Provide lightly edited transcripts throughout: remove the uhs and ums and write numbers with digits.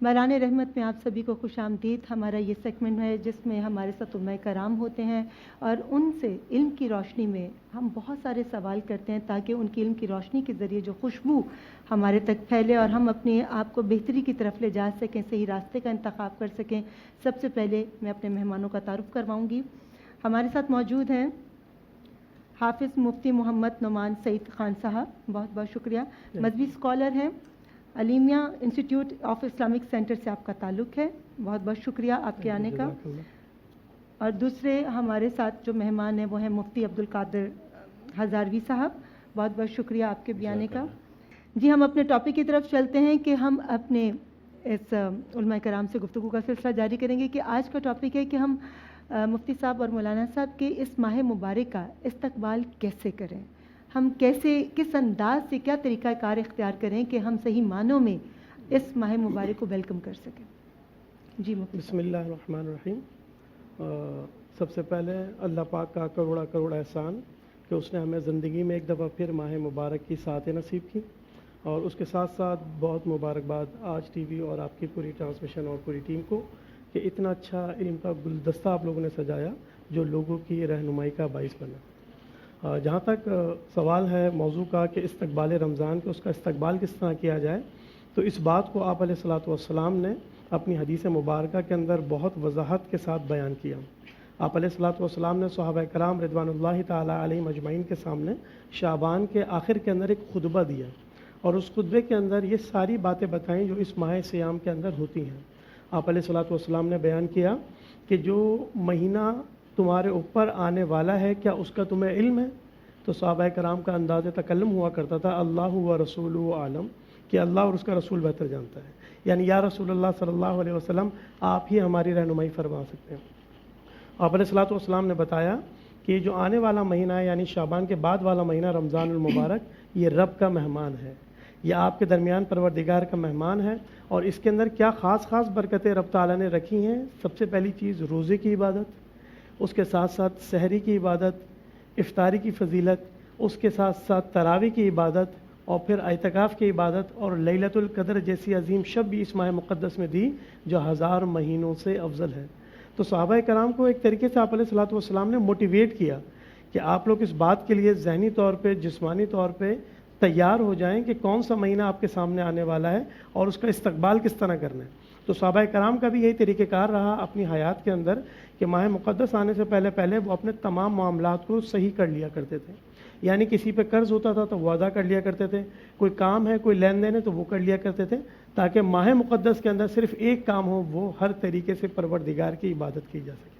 باران رحمت میں آپ سبھی کو خوش آمدید۔ ہمارا یہ سیگمنٹ ہے جس میں ہمارے ساتھ علماء کرام ہوتے ہیں اور ان سے علم کی روشنی میں ہم بہت سارے سوال کرتے ہیں تاکہ ان کی علم کی روشنی کے ذریعے جو خوشبو ہمارے تک پھیلے اور ہم اپنے آپ کو بہتری کی طرف لے جا سکیں، صحیح راستے کا انتخاب کر سکیں۔ سب سے پہلے میں اپنے مہمانوں کا تعارف کرواؤں گی۔ ہمارے ساتھ موجود ہیں حافظ مفتی محمد نعمان سعید خان صاحب، بہت بہت شکریہ۔ مذہبی اسکالر ہیں، علیمیہ انسٹیٹیوٹ آف اسلامک سینٹر سے آپ کا تعلق ہے، بہت بہت شکریہ آپ کے آنے کا۔ اور دوسرے ہمارے ساتھ جو مہمان ہیں وہ ہیں مفتی عبدالقادر ہزاروی صاحب، بہت بہت شکریہ آپ کے بھی آنے کا۔ جی ہم اپنے ٹاپک کی طرف چلتے ہیں کہ ہم اپنے اس علماء کرام سے گفتگو کا سلسلہ جاری کریں گے کہ آج کا ٹاپک ہے کہ ہم مفتی صاحب اور مولانا صاحب کے اس ماہ مبارک کا استقبال کیسے کریں، ہم کیسے کس انداز سے کیا طریقہ کار اختیار کریں کہ ہم صحیح معنوں میں اس ماہ مبارک کو ویلکم کر سکیں۔ جی مفتی بسم اللہ الرحمن الرحیم۔ سب سے پہلے اللہ پاک کا کروڑا کروڑ احسان کہ اس نے ہمیں زندگی میں ایک دفعہ پھر ماہ مبارک کی ساعت نصیب کی، اور اس کے ساتھ ساتھ بہت مبارکباد آج ٹی وی اور آپ کی پوری ٹرانسمیشن اور پوری ٹیم کو کہ اتنا اچھا علم کا گلدستہ آپ لوگوں نے سجایا جو لوگوں کی رہنمائی کا باعث بنا۔ جہاں تک سوال ہے موضوع کا کہ استقبال رمضان کے اس کا استقبال کس طرح کیا جائے، تو اس بات کو آپ علیہ الصلاۃ والسلام نے اپنی حدیث مبارکہ کے اندر بہت وضاحت کے ساتھ بیان کیا۔ آپ علیہ الصلاۃ والسلام نے صحابہ کرام رضوان اللہ تعالیٰ علیہم اجمعین کے سامنے شعبان کے آخر کے اندر ایک خطبہ دیا، اور اس خطبے کے اندر یہ ساری باتیں بتائیں جو اس ماہ صیام کے اندر ہوتی ہیں۔ آپ علیہ الصلاۃ والسلام نے بیان کیا کہ جو مہینہ تمہارے اوپر آنے والا ہے کیا اس کا تمہیں علم ہے؟ تو صحابہ کرام کا انداز تکلم ہوا کرتا تھا اللہ و رسول عالم، کہ اللہ اور اس کا رسول بہتر جانتا ہے، یعنی یا رسول اللہ صلی اللہ علیہ وسلم آپ ہی ہماری رہنمائی فرما سکتے ہیں۔ آپ علیہ الصلاۃ والسلام نے بتایا کہ جو آنے والا مہینہ ہے یعنی شعبان کے بعد والا مہینہ رمضان المبارک، یہ رب کا مہمان ہے، یہ آپ کے درمیان پروردگار کا مہمان ہے، اور اس کے اندر کیا خاص برکتیں رب تعالیٰ نے رکھی ہیں۔ سب سے پہلی چیز روزے کی عبادت، اس کے ساتھ ساتھ سحری کی عبادت، افطاری کی فضیلت، اس کے ساتھ ساتھ تراویح کی عبادت، اور پھر اعتکاف کی عبادت، اور لیلۃ القدر جیسی عظیم شب بھی اس ماہ مقدس میں دی جو 1000 مہینوں سے افضل ہے۔ تو صحابہ کرام کو ایک طریقے سے آپ علیہ الصلاۃ والسلام نے موٹیویٹ کیا کہ آپ لوگ اس بات کے لیے ذہنی طور پہ جسمانی طور پہ تیار ہو جائیں کہ کون سا مہینہ آپ کے سامنے آنے والا ہے اور اس کا استقبال کس طرح کرنا ہے۔ تو صحابہ کرام کا بھی یہی طریقہ کار رہا اپنی حیات کے اندر کہ ماہ مقدس آنے سے پہلے وہ اپنے تمام معاملات کو صحیح کر لیا کرتے تھے، یعنی کسی پہ قرض ہوتا تھا تو وہ ادا کر لیا کرتے تھے، کوئی کام ہے کوئی لین دین ہے تو وہ کر لیا کرتے تھے، تاکہ ماہ مقدس کے اندر صرف ایک کام ہو، وہ ہر طریقے سے پروردگار کی عبادت کی جا سکے،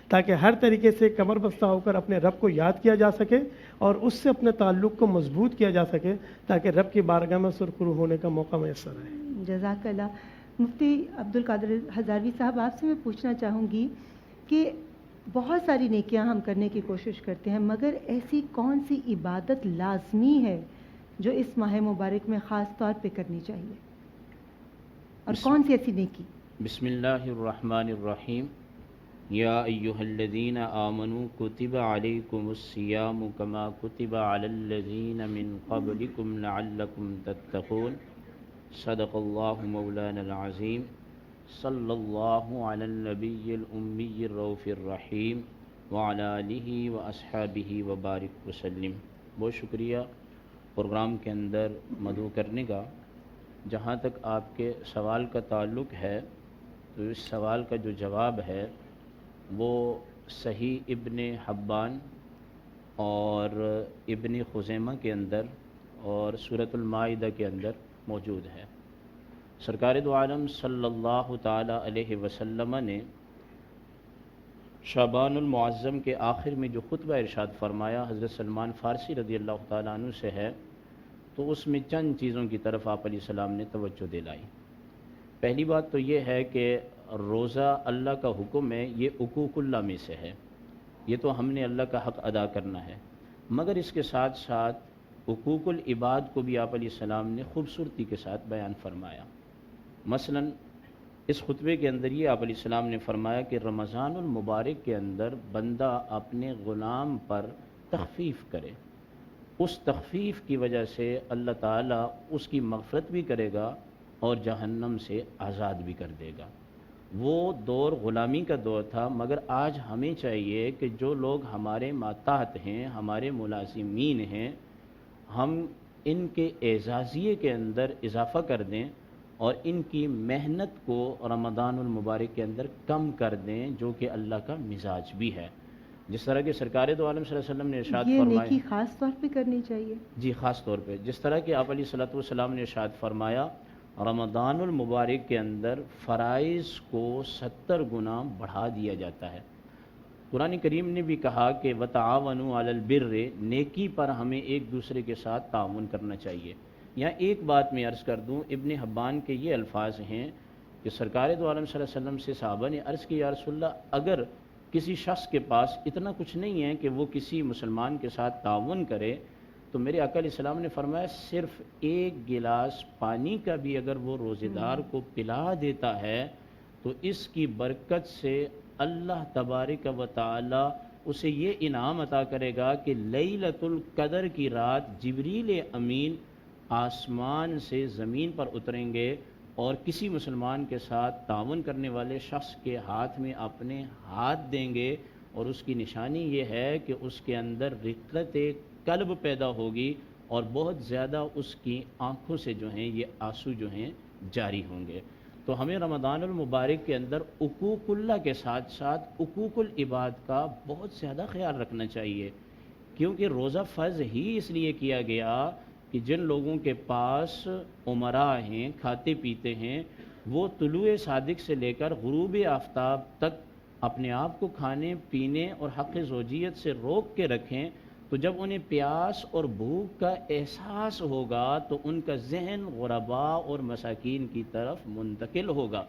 تاکہ ہر طریقے سے کمر بستہ ہو کر اپنے رب کو یاد کیا جا سکے اور اس سے اپنے تعلق کو مضبوط کیا جا سکے، تاکہ رب کی بارگاہ میں سرخرو ہونے کا موقع میسر آئے۔ جزاک اللہ۔ مفتی عبدالقادر ہزاروی صاحب، آپ سے میں پوچھنا چاہوں گی کہ بہت ساری نیکیاں ہم کرنے کی کوشش کرتے ہیں، مگر ایسی کون سی عبادت لازمی ہے جو اس ماہ مبارک میں خاص طور پہ کرنی چاہیے، اور کون سی ایسی نیکی؟ بسم اللہ الرحمن الرحیم۔ یا ایہا الذین آمنوا کتب علیکم الصیام کما کتب علی الذین من قبلکم لعلکم تتقون۔ صدق اللہ مولانا العظیم۔ صلی اللہ علی النبی الامی الرؤوف الرحیم وعلی آلہ واصحابہ وبارک وسلم۔ بہت شکریہ پروگرام کے اندر مدعو کرنے کا۔ جہاں تک آپ کے سوال کا تعلق ہے تو اس سوال کا جو جواب ہے وہ صحیح ابن حبان اور ابن خزیمہ کے اندر اور سورۃ المائدہ کے اندر موجود ہے۔ سرکار دو عالم صلی اللہ تعالی علیہ وسلم نے شعبان المعظم کے آخر میں جو خطبہ ارشاد فرمایا حضرت سلمان فارسی رضی اللہ تعالیٰ عنہ سے ہے، تو اس میں چند چیزوں کی طرف آپ علیہ السلام نے توجہ دلائی۔ پہلی بات تو یہ ہے کہ روزہ اللہ کا حکم ہے، یہ حقوق اللہ میں سے ہے، یہ تو ہم نے اللہ کا حق ادا کرنا ہے، مگر اس کے ساتھ ساتھ حقوق العباد کو بھی آپ علیہ السلام نے خوبصورتی کے ساتھ بیان فرمایا۔ مثلا اس خطبے کے اندر یہ آپ علیہ السلام نے فرمایا کہ رمضان المبارک کے اندر بندہ اپنے غلام پر تخفیف کرے، اس تخفیف کی وجہ سے اللہ تعالیٰ اس کی مغفرت بھی کرے گا اور جہنم سے آزاد بھی کر دے گا۔ وہ دور غلامی کا دور تھا، مگر آج ہمیں چاہیے کہ جو لوگ ہمارے ماتحت ہیں، ہمارے ملازمین ہیں، ہم ان کے اعزازیے کے اندر اضافہ کر دیں اور ان کی محنت کو رمضان المبارک کے اندر کم کر دیں، جو کہ اللہ کا مزاج بھی ہے۔ جس طرح کہ سرکار دو عالم صلی اللہ علیہ وسلم نے ارشاد یہ فرمایا، نیکی خاص طور پہ کرنی چاہیے۔ جی خاص طور پہ جس طرح کہ آپ علیہ الصلوۃ والسلام نے ارشاد فرمایا، رمضان المبارک کے اندر فرائض کو 70 گنا بڑھا دیا جاتا ہے۔ قرآن کریم نے بھی کہا کہ وَتَعَاوَنُوا عَلَى الْبِرِّ، نیکی پر ہمیں ایک دوسرے کے ساتھ تعاون کرنا چاہیے۔ یہاں ایک بات میں عرض کر دوں، ابن حبان کے یہ الفاظ ہیں کہ سرکار دو عالم صلی اللہ علیہ وسلم سے صحابہ نے عرض کی، یا رسول اللہ، اگر کسی شخص کے پاس اتنا کچھ نہیں ہے کہ وہ کسی مسلمان کے ساتھ تعاون کرے، تو میرے آقا علیہ السلام نے فرمایا صرف ایک گلاس پانی کا بھی اگر وہ روزے دار کو پلا دیتا ہے تو اس کی برکت سے اللہ تبارک و تعالی اسے یہ انعام عطا کرے گا کہ لیلۃ القدر کی رات جبریل امین آسمان سے زمین پر اتریں گے اور کسی مسلمان کے ساتھ تعاون کرنے والے شخص کے ہاتھ میں اپنے ہاتھ دیں گے، اور اس کی نشانی یہ ہے کہ اس کے اندر رقت قلب پیدا ہوگی اور بہت زیادہ اس کی آنکھوں سے جو ہیں یہ آنسو جو ہیں جاری ہوں گے۔ تو ہمیں رمضان المبارک کے اندر حقوق اللہ کے ساتھ ساتھ حقوق العباد کا بہت زیادہ خیال رکھنا چاہیے، کیونکہ روزہ فرض ہی اس لیے کیا گیا کہ جن لوگوں کے پاس امراء ہیں، کھاتے پیتے ہیں، وہ طلوع صادق سے لے کر غروب آفتاب تک اپنے آپ کو کھانے پینے اور حق زوجیت سے روک کے رکھیں، تو جب انہیں پیاس اور بھوک کا احساس ہوگا تو ان کا ذہن غرباء اور مساکین کی طرف منتقل ہوگا۔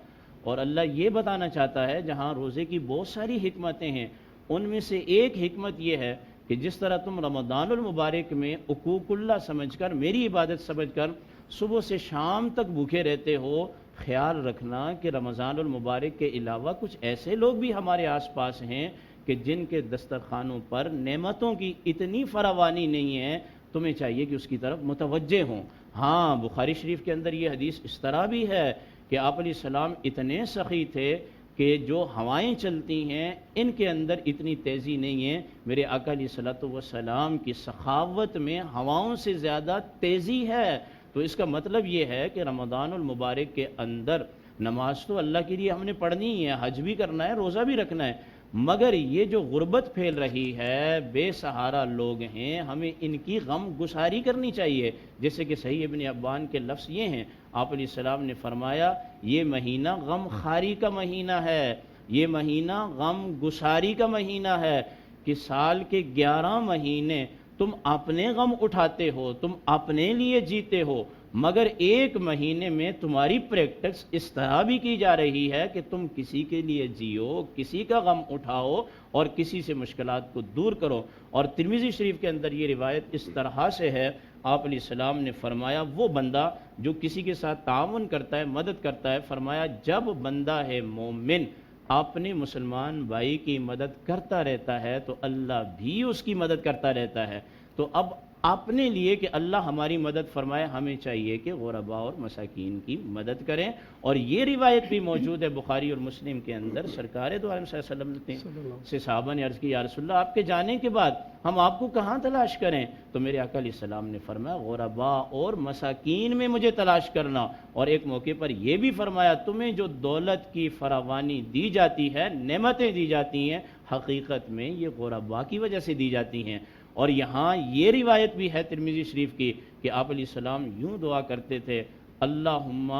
اور اللہ یہ بتانا چاہتا ہے، جہاں روزے کی بہت ساری حکمتیں ہیں، ان میں سے ایک حکمت یہ ہے کہ جس طرح تم رمضان المبارک میں حقوق اللہ سمجھ کر، میری عبادت سمجھ کر صبح سے شام تک بھوکے رہتے ہو، خیال رکھنا کہ رمضان المبارک کے علاوہ کچھ ایسے لوگ بھی ہمارے آس پاس ہیں کہ جن کے دسترخوانوں پر نعمتوں کی اتنی فراوانی نہیں ہے، تمہیں چاہیے کہ اس کی طرف متوجہ ہوں۔ ہاں، بخاری شریف کے اندر یہ حدیث اس طرح بھی ہے کہ آپ علیہ السلام اتنے سخی تھے کہ جو ہوائیں چلتی ہیں ان کے اندر اتنی تیزی نہیں ہے۔ میرے آقا علیہ الصلوۃ والسلام کی سخاوت میں ہواؤں سے زیادہ تیزی ہے۔ تو اس کا مطلب یہ ہے کہ رمضان المبارک کے اندر نماز تو اللہ کے لیے ہم نے پڑھنی ہے، حج بھی کرنا ہے، روزہ بھی رکھنا ہے، مگر یہ جو غربت پھیل رہی ہے، بے سہارا لوگ ہیں، ہمیں ان کی غم گساری کرنی چاہیے۔ جیسے کہ صحیح ابن حبان کے لفظ یہ ہیں، آپ علیہ السلام نے فرمایا یہ مہینہ غم خاری کا مہینہ ہے، یہ مہینہ غم گساری کا مہینہ ہے، کہ سال کے 11 مہینے تم اپنے غم اٹھاتے ہو، تم اپنے لیے جیتے ہو، مگر ایک مہینے میں تمہاری پریکٹس اس طرح بھی کی جا رہی ہے کہ تم کسی کے لیے جیو، کسی کا غم اٹھاؤ اور کسی سے مشکلات کو دور کرو۔ اور ترمذی شریف کے اندر یہ روایت اس طرح سے ہے، آپ علیہ السلام نے فرمایا وہ بندہ جو کسی کے ساتھ تعاون کرتا ہے، مدد کرتا ہے، فرمایا جب بندہ ہے مومن اپنے مسلمان بھائی کی مدد کرتا رہتا ہے تو اللہ بھی اس کی مدد کرتا رہتا ہے۔ تو اب اپنے لیے کہ اللہ ہماری مدد فرمائے، ہمیں چاہیے کہ غرباء اور مساکین کی مدد کریں۔ اور یہ روایت بھی موجود ہے بخاری اور مسلم کے اندر، سرکار دو عالم صلی اللہ علیہ وسلم سے صحابہ نے عرض کی، یا رسول اللہ، آپ کے جانے کے بعد ہم آپ کو کہاں تلاش کریں؟ تو میرے آقا علیہ السلام نے فرمایا غرباء اور مساکین میں مجھے تلاش کرنا۔ اور ایک موقع پر یہ بھی فرمایا تمہیں جو دولت کی فراوانی دی جاتی ہے، نعمتیں دی جاتی ہیں، حقیقت میں یہ غرباء کی وجہ سے دی جاتی ہیں۔ اور یہاں یہ روایت بھی ہے ترمذی شریف کی کہ آپ علیہ السلام یوں دعا کرتے تھے، اللہم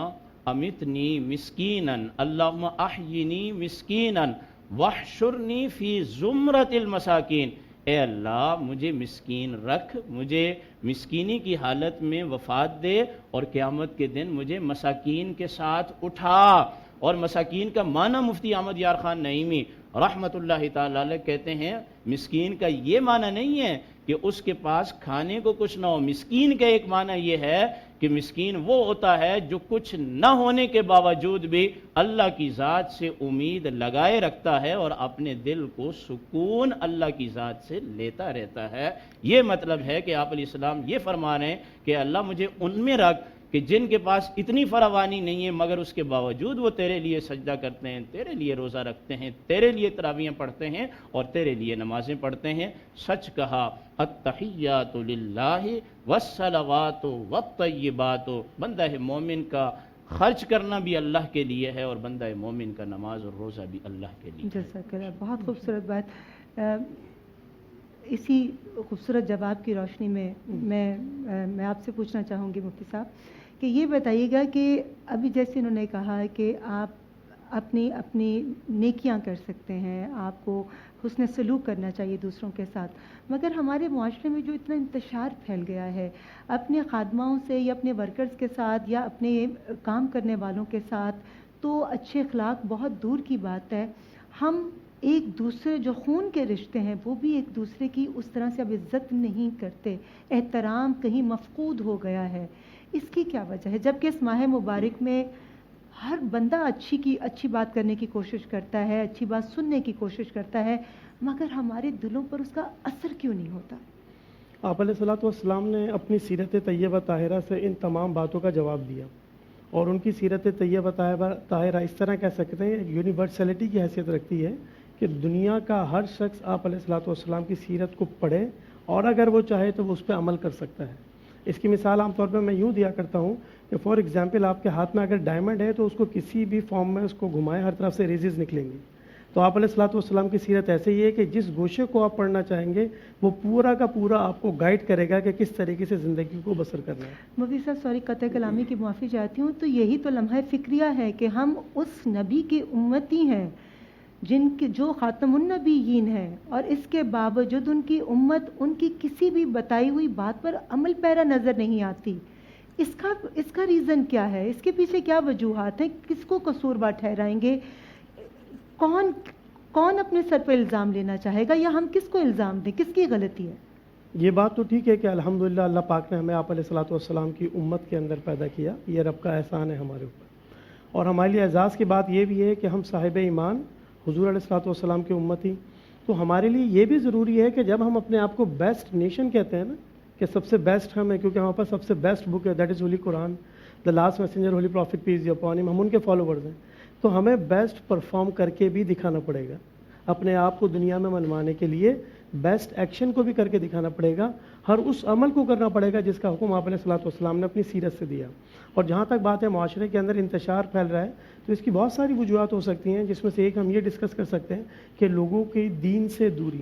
امیتنی مسکیناً، اللہم احیینی مسکیناً واحشرنی فی زمرۃ المساکین۔ اے اللہ مجھے مسکین رکھ، مجھے مسکینی کی حالت میں وفات دے، اور قیامت کے دن مجھے مساکین کے ساتھ اٹھا۔ اور مساکین کا معنی مفتی احمد یار خان نعیمی رحمت اللہ تعالی علیہ کہتے ہیں، مسکین کا یہ معنی نہیں ہے کہ اس کے پاس کھانے کو کچھ نہ ہو، مسکین کا ایک معنی یہ ہے کہ مسکین وہ ہوتا ہے جو کچھ نہ ہونے کے باوجود بھی اللہ کی ذات سے امید لگائے رکھتا ہے اور اپنے دل کو سکون اللہ کی ذات سے لیتا رہتا ہے۔ یہ مطلب ہے کہ آپ علیہ السلام یہ فرما رہے ہیں کہ اللہ مجھے ان میں رکھ کہ جن کے پاس اتنی فراوانی نہیں ہے مگر اس کے باوجود وہ تیرے لیے سجدہ کرتے ہیں، تیرے لیے روزہ رکھتے ہیں، تیرے لیے تراویحیں پڑھتے ہیں اور تیرے لیے نمازیں پڑھتے ہیں۔ سچ کہا، التحیات للہ والصلوات والطیبات، بندہ مومن کا خرچ کرنا بھی اللہ کے لیے ہے اور بندہ مومن کا نماز اور روزہ بھی اللہ کے لیے ہے۔ جزاک اللہ، بہت خوبصورت بات۔ اسی خوبصورت جواب کی روشنی میں میں آپ سے پوچھنا چاہوں گی مفتی صاحب کہ یہ بتائیے گا کہ ابھی جیسے انہوں نے کہا کہ آپ اپنی نیکیاں کر سکتے ہیں، آپ کو حسن سلوک کرنا چاہیے دوسروں کے ساتھ، مگر ہمارے معاشرے میں جو اتنا انتشار پھیل گیا ہے اپنے خادماؤں سے یا اپنے ورکرز کے ساتھ یا اپنے کام کرنے والوں کے ساتھ، تو اچھے اخلاق بہت دور کی بات ہے، ہم ایک دوسرے جو خون کے رشتے ہیں وہ بھی ایک دوسرے کی اس طرح سے اب عزت نہیں کرتے، احترام کہیں مفقود ہو گیا ہے۔ اس کی کیا وجہ ہے؟ جبکہ اس ماہ مبارک میں ہر بندہ اچھی بات کرنے کی کوشش کرتا ہے، اچھی بات سننے کی کوشش کرتا ہے، مگر ہمارے دلوں پر اس کا اثر کیوں نہیں ہوتا؟ آپ علیہ الصلوۃ والسلام نے اپنی سیرت طیبہ طاہرہ سے ان تمام باتوں کا جواب دیا، اور ان کی سیرت طیبہ طاہرہ اس طرح کہہ سکتے ہیں ایک یونیورسلٹی کی حیثیت رکھتی ہے کہ دنیا کا ہر شخص آپ علیہ الصلوۃ والسلام کی سیرت کو پڑھے اور اگر وہ چاہے تو وہ اس پہ عمل کر سکتا ہے۔ اس کی مثال عام طور پہ میں یوں دیا کرتا ہوں کہ فار ایگزامپل آپ کے ہاتھ میں اگر ڈائمنڈ ہے تو اس کو کسی بھی فارم میں اس کو گھمائے ہر طرف سے ریزز نکلیں گی۔ تو آپ علیہ الصلوۃ والسلام کی سیرت ایسے ہی ہے کہ جس گوشے کو آپ پڑھنا چاہیں گے وہ پورا کا پورا آپ کو گائیڈ کرے گا کہ کس طریقے سے زندگی کو بسر کرنا ہے۔ مفتی صاحب سوری قطع کلامی کی معافی چاہتی ہوں، تو یہی تو لمحہ فکریہ ہے کہ ہم اس نبی کی امتی ہیں جو خاتم النبیین ہے، اور اس کے باوجود ان کی امت ان کی کسی بھی بتائی ہوئی بات پر عمل پیرا نظر نہیں آتی۔ اس کا ریزن کیا ہے؟ اس کے پیچھے کیا وجوہات ہیں؟ کس کو قصوروار ٹھہرائیں گے؟ کون اپنے سر پہ الزام لینا چاہے گا، یا ہم کس کو الزام دیں؟ کس کی غلطی ہے؟ یہ بات تو ٹھیک ہے کہ الحمدللہ اللہ پاک نے ہمیں آپ علیہ الصلوۃ والسلام کی امت کے اندر پیدا کیا، یہ رب کا احسان ہے ہمارے اوپر، اور ہمارے لیے اعزاز کی بات یہ بھی ہے کہ ہم صاحب ایمان حضور علیہ الصلوۃ والسلام کی امتی، تو ہمارے لیے یہ بھی ضروری ہے کہ جب ہم اپنے آپ کو بیسٹ نیشن کہتے ہیں نا، کہ سب سے بیسٹ ہم ہیں کیونکہ ہمارے پاس سب سے بیسٹ بک ہے، that is holy Quran, the last messenger holy prophet peace be upon him ان کے فالوورز ہیں، تو ہمیں بیسٹ پرفارم کر کے بھی دکھانا پڑے گا، اپنے آپ کو دنیا میں منوانے کے لیے بیسٹ ایکشن کو بھی کر کے دکھانا پڑے گا، ہر اس عمل کو کرنا پڑے گا جس کا حکم آپ علیہ الصلوۃ والسلام نے اپنی سیرت سے دیا۔ اور جہاں تک بات ہے معاشرے کے اندر انتشار پھیل رہا ہے، تو اس کی بہت ساری وجوہات ہو سکتی ہیں، جس میں سے ایک ہم یہ ڈسکس کر سکتے ہیں کہ لوگوں کی دین سے دوری،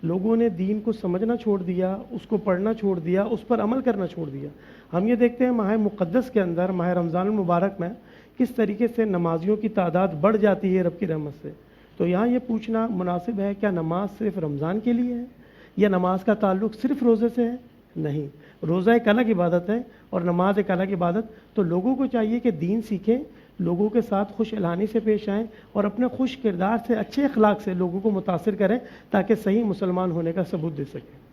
لوگوں نے دین کو سمجھنا چھوڑ دیا، اس کو پڑھنا چھوڑ دیا، اس پر عمل کرنا چھوڑ دیا۔ ہم یہ دیکھتے ہیں ماہ مقدس کے اندر، ماہ رمضان المبارک میں کس طریقے سے نمازیوں کی تعداد بڑھ جاتی ہے رب کی رحمت سے۔ تو یہاں یہ پوچھنا مناسب ہے کیا نماز صرف رمضان کے لیے ہے، یا نماز کا تعلق صرف روزے سے ہے؟ نہیں، روزہ ایک الگ عبادت ہے اور نماز ایک الگ عبادت۔ تو لوگوں کو چاہیے کہ دین سیکھیں، لوگوں کے ساتھ خوش الہانی سے پیش آئیں اور اپنے خوش کردار سے، اچھے اخلاق سے لوگوں کو متاثر کریں تاکہ صحیح مسلمان ہونے کا ثبوت دے سکیں۔